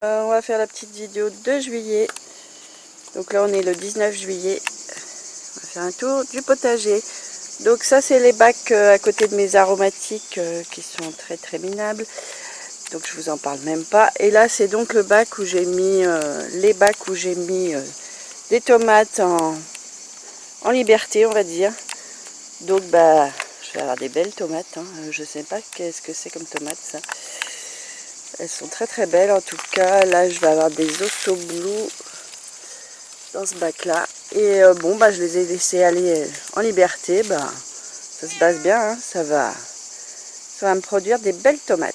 On va faire la petite vidéo de juillet. Donc là on est le 19 juillet. On va faire un tour du potager. Donc ça c'est les bacs à côté de mes aromatiques qui sont très minables. Donc je vous en parle même pas. Et là c'est donc le bac où j'ai mis les bacs où j'ai mis des tomates en liberté, on va dire. Donc bah je vais avoir des belles tomates. Hein. Je sais pas qu'est-ce que c'est comme tomate ça. Elles sont très belles en tout cas. Là je vais avoir des osso blue dans ce bac là. Et bon bah je les ai laissés aller en liberté. Bah ça se passe bien, hein. Ça va me produire des belles tomates.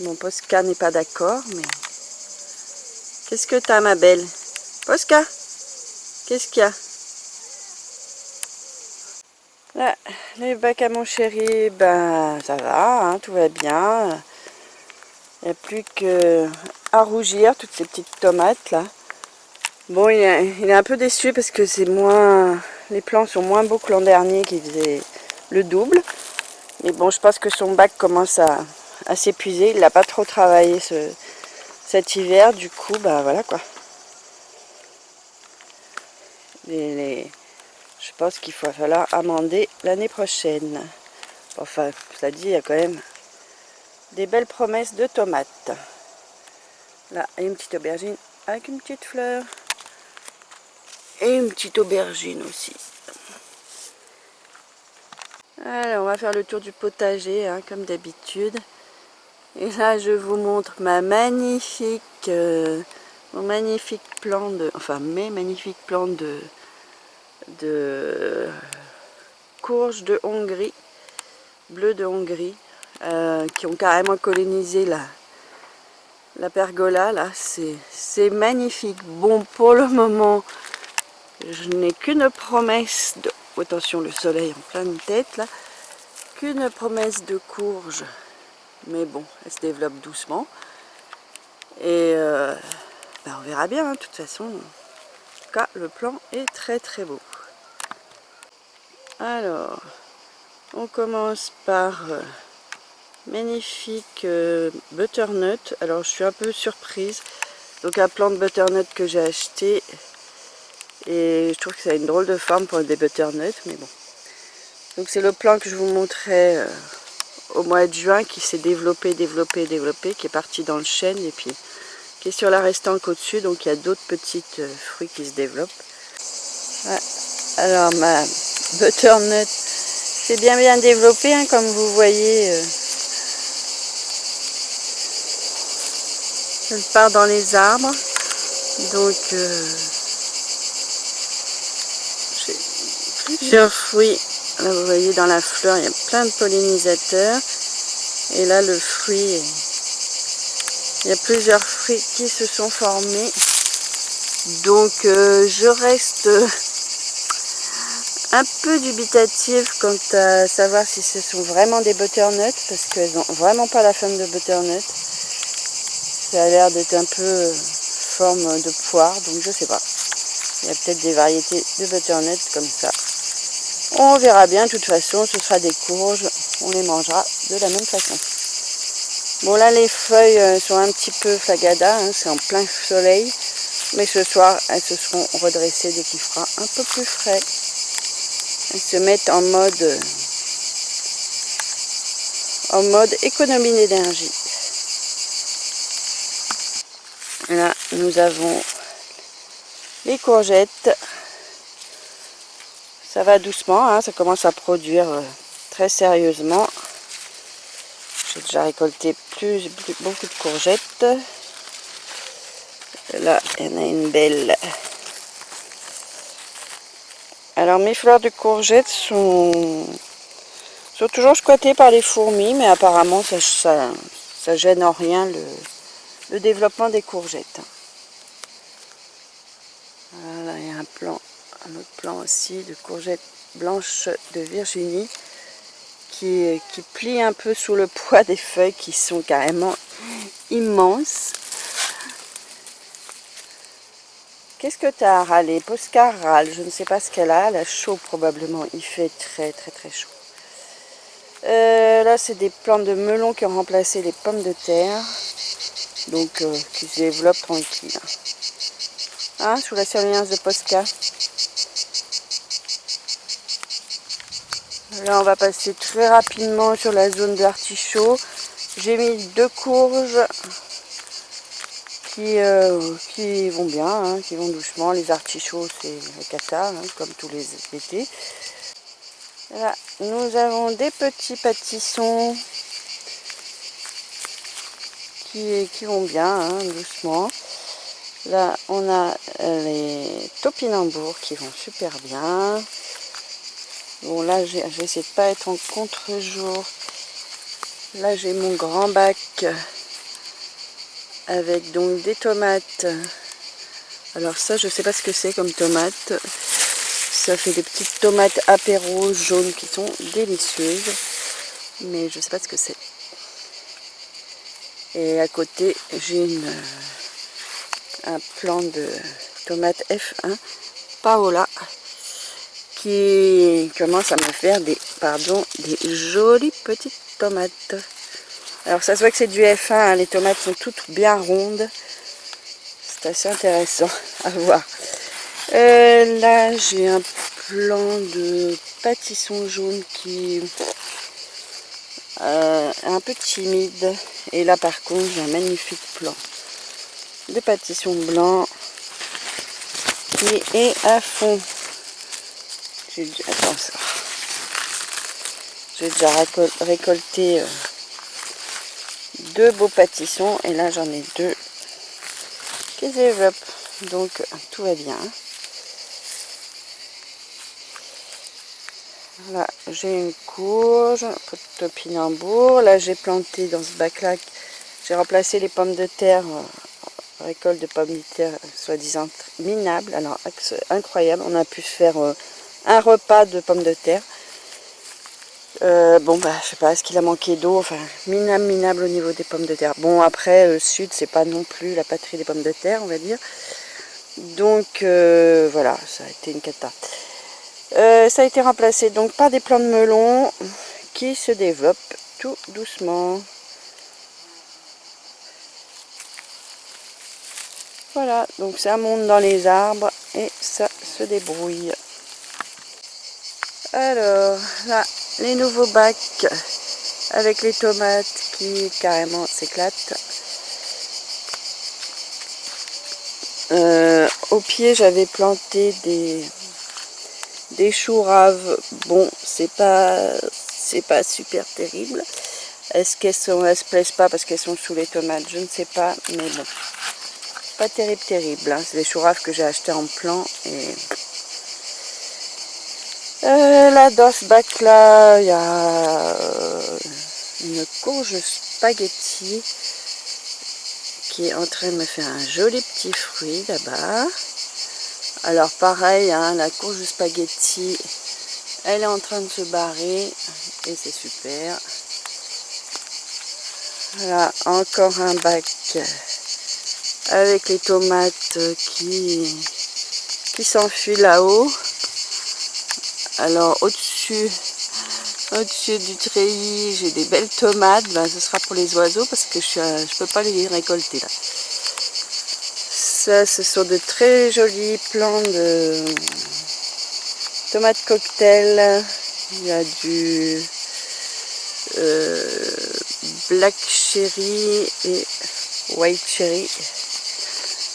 Mon Posca n'est pas d'accord, mais qu'est-ce que t'as ma belle Posca? Qu'est-ce qu'il y a? Là, les bacs à mon chéri, ben ça va, hein, tout va bien. Il n'y a plus que à rougir toutes ces petites tomates là. Bon, il est un peu déçu parce que c'est moins, les plants sont moins beaux que l'an dernier qui faisait le double. Mais bon, je pense que son bac commence à s'épuiser. Il n'a pas trop travaillé cet hiver, du coup, bah voilà quoi. Je pense qu'il va falloir amender l'année prochaine. Enfin, cela dit, il y a quand même des belles promesses de tomates. Là, une petite aubergine avec une petite fleur. Et une petite aubergine aussi. Alors, on va faire le tour du potager, hein, comme d'habitude. Et là, je vous montre mon magnifique plan mes magnifiques plants de courges de Hongrie, bleues de Hongrie, qui ont carrément colonisé la pergola. Là, c'est magnifique. Bon, pour le moment, je n'ai qu'une promesse de... Attention, le soleil en pleine tête là. Qu'une promesse de courge. Mais bon, elle se développe doucement. Et ben on verra bien, hein, de toute façon. En tout cas, le plan est très beau. Alors, on commence par magnifique butternut. Alors, je suis un peu surprise. Donc, un plant de butternut que j'ai acheté. Et je trouve que ça a une drôle de forme pour des butternuts, mais bon. Donc, c'est le plant que je vous montrais au mois de juin qui s'est développé, qui est parti dans le chêne et puis qui est sur la restanque au-dessus. Donc il y a d'autres petites fruits qui se développent. Ouais. Alors ma butternut s'est bien développée, hein, comme vous voyez. Elle part dans les arbres. Donc j'ai plusieurs fruits. Là vous voyez dans la fleur il y a plein de pollinisateurs. Et là le fruit, il y a plusieurs fruits qui se sont formés. Donc je reste un peu dubitative quant à savoir si ce sont vraiment des butternuts, parce qu'elles n'ont vraiment pas la forme de butternut. Ça a l'air d'être un peu forme de poire, donc je sais pas. Il y a peut-être des variétés de butternut comme ça. On verra bien, de toute façon, ce sera des courges, on les mangera de la même façon. Bon là les feuilles sont un petit peu flagada, hein, c'est en plein soleil, mais ce soir elles se seront redressées dès qu'il fera un peu plus frais. Elles se mettent en mode économie d'énergie. Là nous avons les courgettes. Ça va doucement, hein, ça commence à produire très sérieusement. J'ai déjà récolté beaucoup de courgettes. Là, il y en a une belle. Alors mes fleurs de courgettes sont toujours squattées par les fourmis, mais apparemment ça gêne en rien le développement des courgettes. Voilà, il y a un autre plan aussi de courgettes blanches de Virginie qui plie un peu sous le poids des feuilles qui sont carrément immenses. Qu'est-ce que tu as à râler? Posca râle, je ne sais pas ce qu'elle a. Elle a chaud probablement, il fait très chaud. Là c'est des plants de melon qui ont remplacé les pommes de terre. donc qui se développe tranquille. Hein, sous la surveillance de Posca. Là, on va passer très rapidement sur la zone de l'artichaut. J'ai mis 2 courges qui vont bien, hein, qui vont doucement. Les artichauts, c'est le cata, hein, comme tous les étés. Là, nous avons des petits pâtissons qui vont bien, hein, doucement. Là, on a les topinambours qui vont super bien. Bon, là, je vais essayer de pas être en contre-jour. Là, j'ai mon grand bac avec donc des tomates. Alors ça, je sais pas ce que c'est comme tomate. Ça fait des petites tomates apéro jaunes qui sont délicieuses. Mais je sais pas ce que c'est. Et à côté, j'ai un plant de tomates F1 Paola qui commence à me faire des jolies petites tomates. Alors ça se voit que c'est du F1, hein, les tomates sont toutes bien rondes. C'est assez intéressant à voir. Là j'ai un plant de pâtisson jaune qui est un peu timide. Et là par contre j'ai un magnifique plant de pâtisson blanc qui est à fond. J'ai déjà récolté 2 beaux pâtissons et là j'en ai 2 qui se développent, donc tout va bien. Là j'ai une courge, un peu de topinambour. Là j'ai planté dans ce bac là, j'ai remplacé les pommes de terre, récolte de pommes de terre soi-disant minables. Alors incroyable, on a pu faire un repas de pommes de terre. Bon bah je sais pas, est-ce qu'il a manqué d'eau, enfin minable au niveau des pommes de terre. Bon après le sud c'est pas non plus la patrie des pommes de terre on va dire. Donc voilà, ça a été une cata. Ça a été remplacé donc par des plants de melon qui se développent tout doucement. Voilà, donc ça monte dans les arbres et ça se débrouille. Alors là, les nouveaux bacs avec les tomates qui carrément s'éclatent. Au pied, j'avais planté des choux raves. Bon, c'est pas super terrible. Est-ce qu'elles se plaisent pas parce qu'elles sont sous les tomates? Je ne sais pas, mais bon, pas terrible. Hein. C'est des choux raves que j'ai achetés en plan et là, dans ce bac-là, il y a une courge spaghetti qui est en train de me faire un joli petit fruit là-bas. Alors pareil, hein, la courge spaghetti, elle est en train de se barrer et c'est super. Voilà, encore un bac avec les tomates qui s'enfuient là-haut. Alors au-dessus du treillis, j'ai des belles tomates. Ben, ce sera pour les oiseaux parce que je peux pas les récolter là. Ça, ce sont de très jolis plants de tomates cocktail. Il y a du black cherry et white cherry.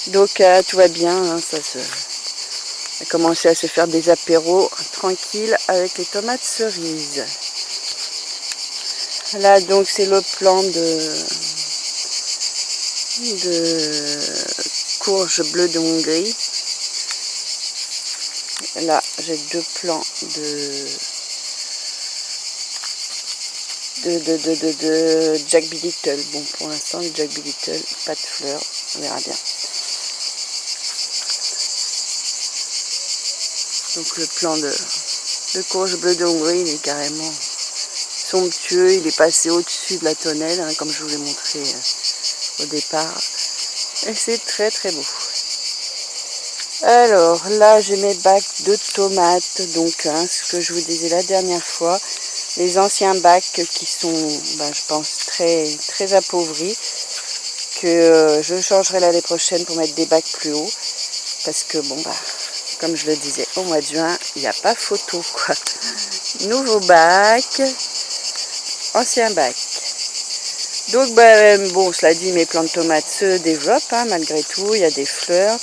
Donc tout va bien, hein, ça a commencé à se faire des apéros tranquilles avec les tomates cerises. Là donc c'est le plan de courge bleue de Hongrie. Là j'ai 2 plants de Jack B. Little. Bon pour l'instant le Jack B. Little, pas de fleurs, on verra bien. Donc le plan de courge bleue de Hongrie, il est carrément somptueux, il est passé au-dessus de la tonnelle, hein, comme je vous l'ai montré au départ. Et c'est très très beau. Alors là j'ai mes bacs de tomates, donc hein, ce que je vous disais la dernière fois, les anciens bacs qui sont, ben, je pense, très très appauvris, que je changerai l'année prochaine pour mettre des bacs plus hauts. Parce que bon bah, comme je le disais, au mois de juin, il n'y a pas photo quoi. Nouveau bac, ancien bac. Donc bah, bon, cela dit, mes plantes de tomates se développent hein, malgré tout, il y a des fleurs.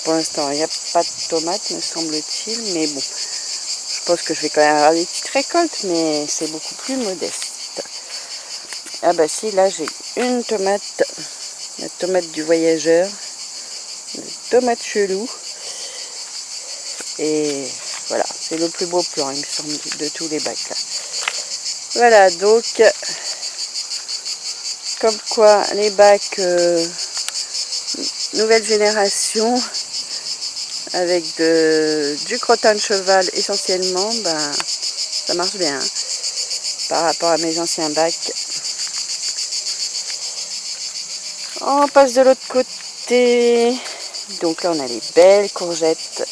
Pour l'instant, il n'y a pas de tomates, me semble-t-il, mais bon, je pense que je vais quand même avoir des petites récoltes, mais c'est beaucoup plus modeste. Ah bah si, là j'ai une tomate, la tomate du voyageur, une tomate chelou, et voilà, c'est le plus beau plan, il me semble, de tous les bacs là. Voilà, donc, comme quoi les bacs nouvelle génération, avec du crottin de cheval essentiellement, ben, ça marche bien hein, par rapport à mes anciens bacs. On passe de l'autre côté. Donc là on a les belles courgettes.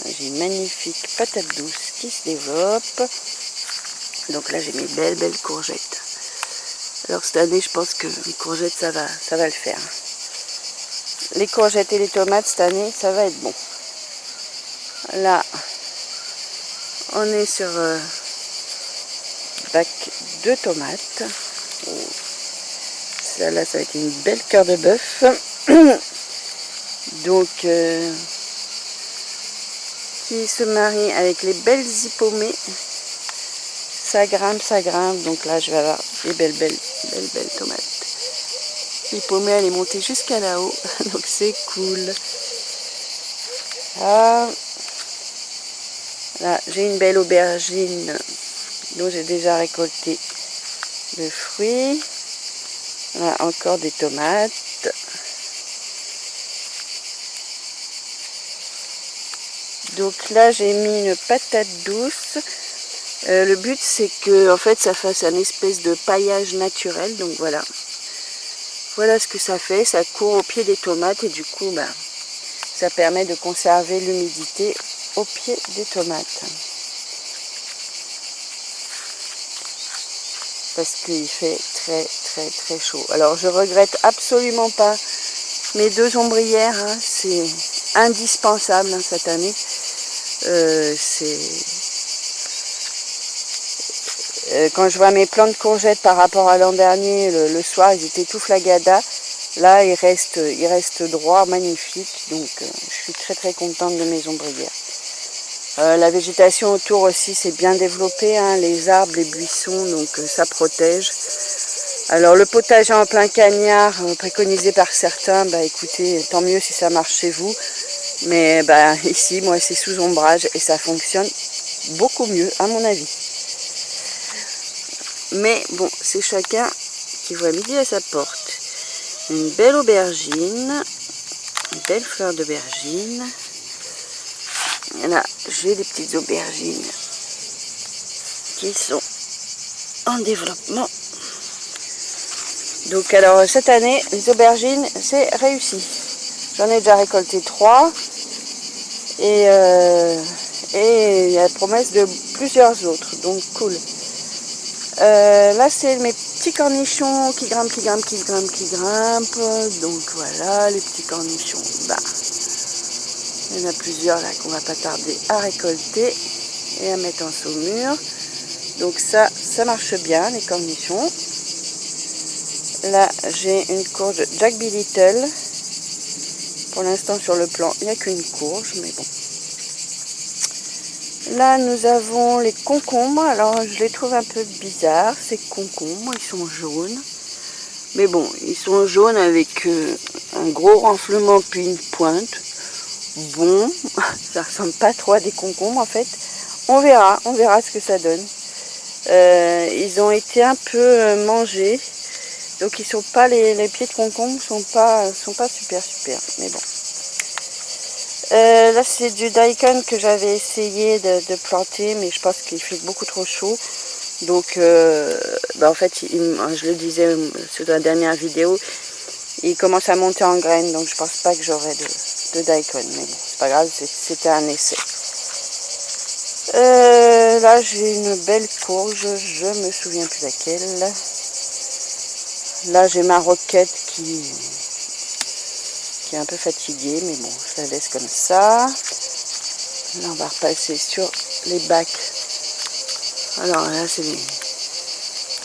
J'ai une magnifique patate douce qui se développe. Donc là j'ai mes belles courgettes. Alors cette année je pense que les courgettes ça va le faire. Les courgettes et les tomates cette année ça va être bon. Là on est sur bac de tomates. Là ça va être une belle cœur de bœuf. Donc qui se marie avec les belles hippomées. Ça grimpe, donc là je vais avoir des belles tomates. L'hippomée elle est montée jusqu'à là-haut, donc c'est cool. Ah, là j'ai une belle aubergine dont j'ai déjà récolté le fruit. Là encore des tomates. Donc là j'ai mis une patate douce. Le but c'est que en fait ça fasse un espèce de paillage naturel. Donc voilà. Voilà ce que ça fait. Ça court au pied des tomates et du coup ben, ça permet de conserver l'humidité au pied des tomates. Parce qu'il fait très chaud. Alors je regrette absolument pas mes 2 ombrières. Hein, c'est indispensable hein, cette année. Quand je vois mes plants de courgettes par rapport à l'an dernier, le soir ils étaient tout flagada. Là il reste droit, magnifique. Donc je suis très contente de mes ombrières. La végétation autour aussi c'est bien développé, hein, les arbres, les buissons, donc ça protège. Alors le potager en plein cagnard, préconisé par certains, bah écoutez, tant mieux si ça marche chez vous. Mais bah, ici, moi c'est sous ombrage et ça fonctionne beaucoup mieux à mon avis. Mais bon, c'est chacun qui voit midi à sa porte. Une belle aubergine, une belle fleur d'aubergine. Là, j'ai des petites aubergines qui sont en développement. Donc alors cette année, les aubergines, c'est réussi. J'en ai déjà récolté 3. Et il y a la promesse de plusieurs autres. Donc cool. Là c'est mes petits cornichons qui grimpent. Donc voilà, les petits cornichons. Bah, il y en a plusieurs là qu'on va pas tarder à récolter et à mettre en saumure. Donc ça marche bien, les cornichons. Là j'ai une courge Jack B. Little. Pour l'instant sur le plan il n'y a qu'une courge, mais bon. Là nous avons les concombres. Alors je les trouve un peu bizarres, ces concombres, ils sont jaunes. Mais bon, ils sont jaunes avec un gros renflement puis une pointe. Bon, ça ressemble pas trop à des concombres en fait. On verra ce que ça donne. Ils ont été un peu mangés. Donc ils sont pas, les pieds de concombre sont pas super, mais bon. Là c'est du daikon que j'avais essayé de planter, mais je pense qu'il fait beaucoup trop chaud. Donc bah en fait, je le disais sur la dernière vidéo, il commence à monter en graines, donc je pense pas que j'aurai de daikon. Mais bon, c'est pas grave, c'était un essai. Là j'ai une belle courge, je me souviens plus laquelle. Là j'ai ma roquette qui est un peu fatiguée, mais bon, je la laisse comme ça. Là on va repasser sur les bacs. Alors là c'est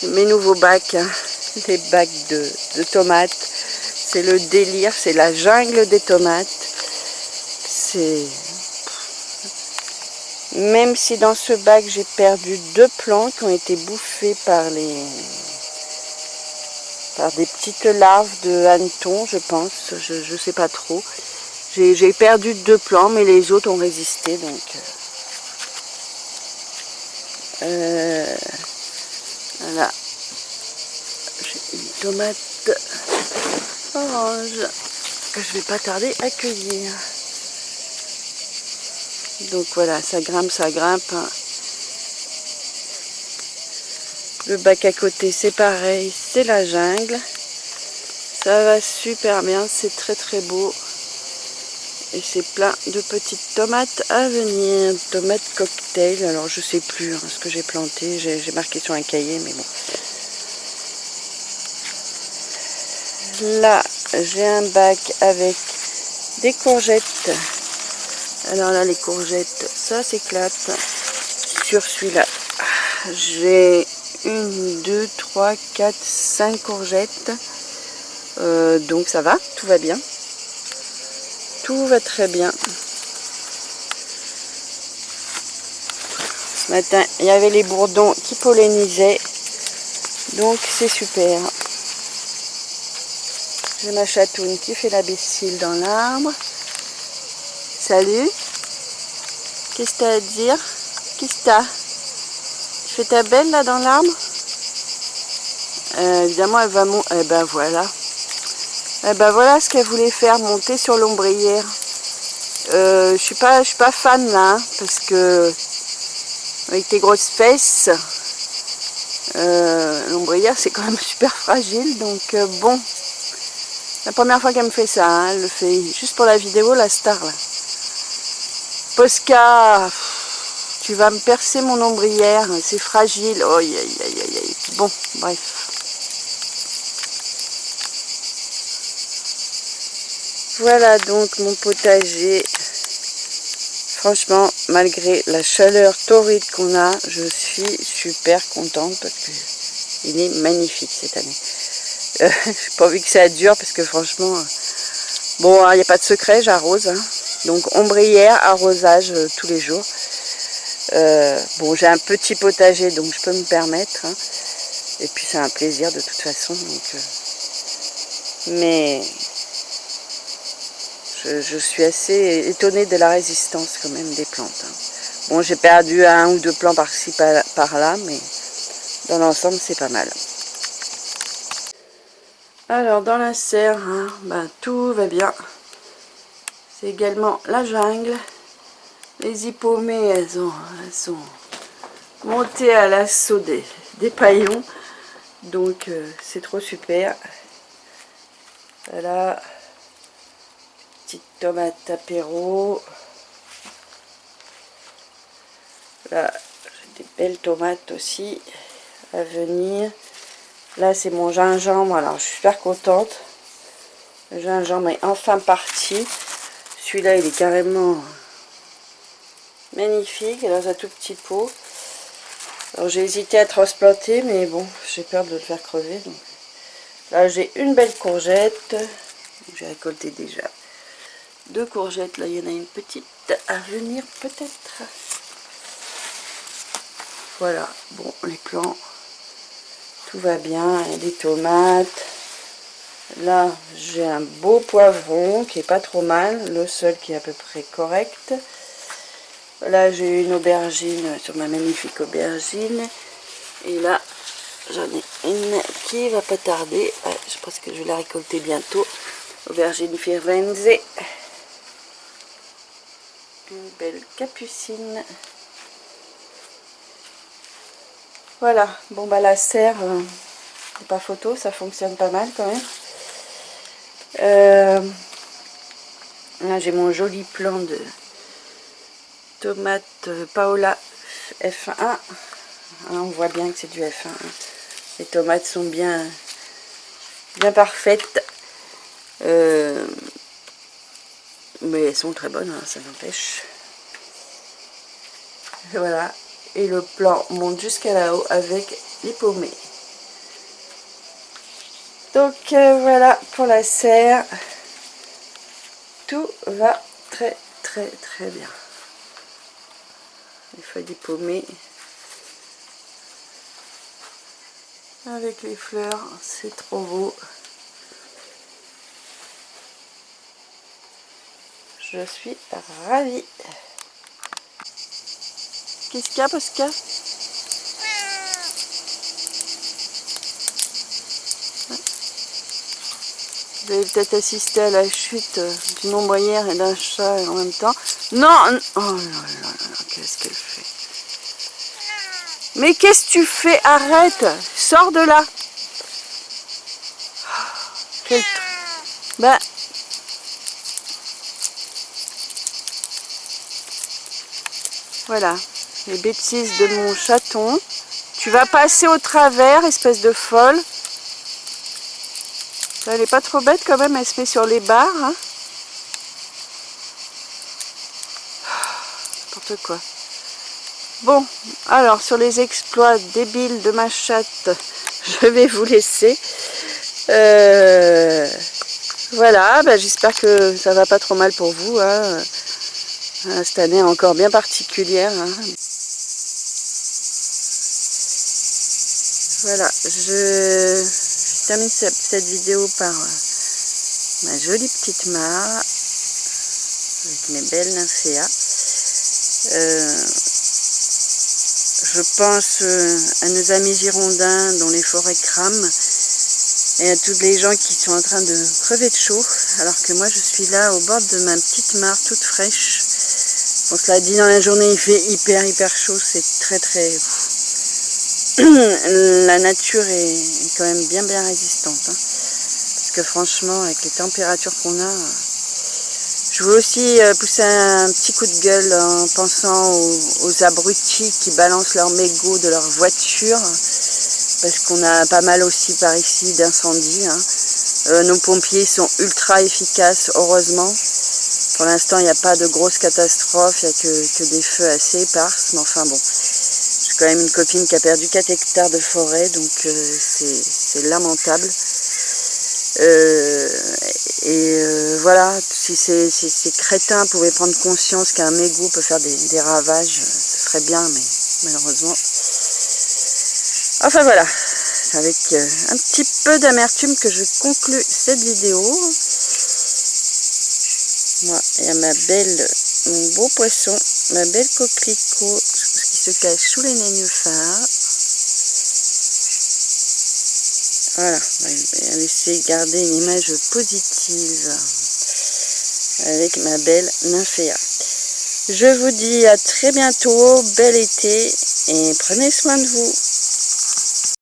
mes nouveaux bacs, hein. Les bacs de tomates. C'est le délire, c'est la jungle des tomates. C'est... Même si dans ce bac j'ai perdu 2 plants qui ont été bouffés par des petites larves de hannetons, je pense, je sais pas trop. J'ai perdu 2 plants, mais les autres ont résisté, donc voilà. J'ai une tomate orange que je vais pas tarder à cueillir. Donc voilà, ça grimpe, hein. Le bac à côté, c'est pareil, c'est la jungle. Ça va super bien, c'est très très beau. Et c'est plein de petites tomates à venir. Tomates cocktail, alors je sais plus hein, ce que j'ai planté. J'ai marqué sur un cahier, mais bon. Là, j'ai un bac avec des courgettes. Alors là, les courgettes, ça s'éclate. Sur celui-là, j'ai 1, 2, 3, 4, 5 courgettes. Donc ça va, tout va bien. Tout va très bien. Ce matin, il y avait les bourdons qui pollinisaient. Donc c'est super. J'ai ma chatoune qui fait la l'imbécile dans l'arbre. Salut. Qu'est-ce que tu as à dire? Qu'est-ce que tu as? Tu fais ta belle là dans l'arbre? Évidemment elle va monter. Eh ben voilà. Eh ben voilà ce qu'elle voulait faire, monter sur l'ombrière. Je suis pas fan là, hein, parce que avec tes grosses fesses, l'ombrière c'est quand même super fragile, donc bon. La première fois qu'elle me fait ça, hein, elle le fait juste pour la vidéo, la star là. Posca, tu vas me percer mon ombrière, c'est fragile. Oh, aïe, aïe, aïe, aïe. Bon, bref. Voilà donc mon potager. Franchement, malgré la chaleur torride qu'on a, je suis super contente parce qu'il est magnifique cette année. J'ai pas envie que ça dure parce que franchement, bon, il n'y a pas de secret, j'arrose. Hein. Donc ombrière, arrosage tous les jours. Bon, j'ai un petit potager donc je peux me permettre. Hein. Et puis c'est un plaisir de toute façon. Donc, mais je suis assez étonnée de la résistance quand même des plantes. Hein. Bon, j'ai perdu 1 ou 2 plants par-ci par-là, mais dans l'ensemble c'est pas mal. Alors dans la serre, hein, ben, tout va bien. C'est également la jungle. Les hippomées, elles sont montées à l'assaut des paillons. Donc c'est trop super. Voilà. Petite tomate apéro. Là, j'ai des belles tomates aussi à venir. Là, c'est mon gingembre. Alors, je suis super contente. Le gingembre est enfin parti. Celui-là, il est carrément magnifique. Dans un tout petit pot. Alors, j'ai hésité à transplanter, mais bon, j'ai peur de le faire crever. Donc. Là, j'ai une belle courgette. J'ai récolté déjà 2 courgettes. Là, il y en a une petite à venir peut-être. Voilà, bon, les plants, tout va bien. Il y a des tomates. Là, j'ai un beau poivron qui est pas trop mal. Le seul qui est à peu près correct. Là, j'ai une aubergine sur ma magnifique aubergine. Et là, j'en ai une qui va pas tarder. Je pense que je vais la récolter bientôt. Aubergine Firenze. Une belle capucine. Voilà. Bon, bah la serre, c'est pas photo, ça fonctionne pas mal quand même. Là, j'ai mon joli plant de tomates Paola F1. Hein, on voit bien que c'est du F1. Les tomates sont bien bien parfaites. Mais elles sont très bonnes, hein, ça n'empêche. Voilà. Et le plan monte jusqu'à là-haut avec les paumés. Donc voilà pour la serre. Tout va très bien. Les feuilles paumées avec les fleurs, c'est trop beau. Je suis ravie. Qu'est-ce qu'il y a, Pascal? Vous avez peut-être assisté à la chute d'une ombrière et d'un chat en même temps. Non! Oh là là là, qu'est-ce qu'elle fait? Mais qu'est-ce que tu fais? Arrête! Sors de là! Quel truc! Bah... Voilà, les bêtises de mon chaton. Tu vas passer au travers, espèce de folle. Elle est pas trop bête quand même, elle se met sur les barres. Hein. N'importe quoi. Bon, alors sur les exploits débiles de ma chatte, je vais vous laisser. Voilà, bah, j'espère que ça va pas trop mal pour vous. Hein. Cette année est encore bien particulière. Hein. Voilà, je termine cette vidéo par ma jolie petite mare avec mes belles nymphéas. Je pense à nos amis girondins dont les forêts crament et à tous les gens qui sont en train de crever de chaud alors que moi je suis là au bord de ma petite mare toute fraîche. Bon, cela dit, dans la journée il fait hyper chaud, c'est très la nature est quand même bien résistante, hein. Parce que franchement, avec les températures qu'on a, je veux aussi pousser un petit coup de gueule en pensant aux abrutis qui balancent leurs mégots de leur voiture, parce qu'on a pas mal aussi par ici d'incendies. Hein. Nos pompiers sont ultra efficaces, heureusement. Pour l'instant, il n'y a pas de grosses catastrophes, il n'y a que des feux assez éparses, mais enfin bon. J'ai quand même une copine qui a perdu 4 hectares de forêt, donc c'est lamentable. Voilà, si ces crétins pouvaient prendre conscience qu'un mégot peut faire des ravages, ce serait bien, mais malheureusement. Enfin voilà, c'est avec un petit peu d'amertume que je conclue cette vidéo. Moi, il y a mon beau poisson, ma belle coquelicot qui se cache sous les nénuphars. Voilà, on va essayer de garder une image positive avec ma belle nymphéa. Je vous dis à très bientôt, bel été et prenez soin de vous.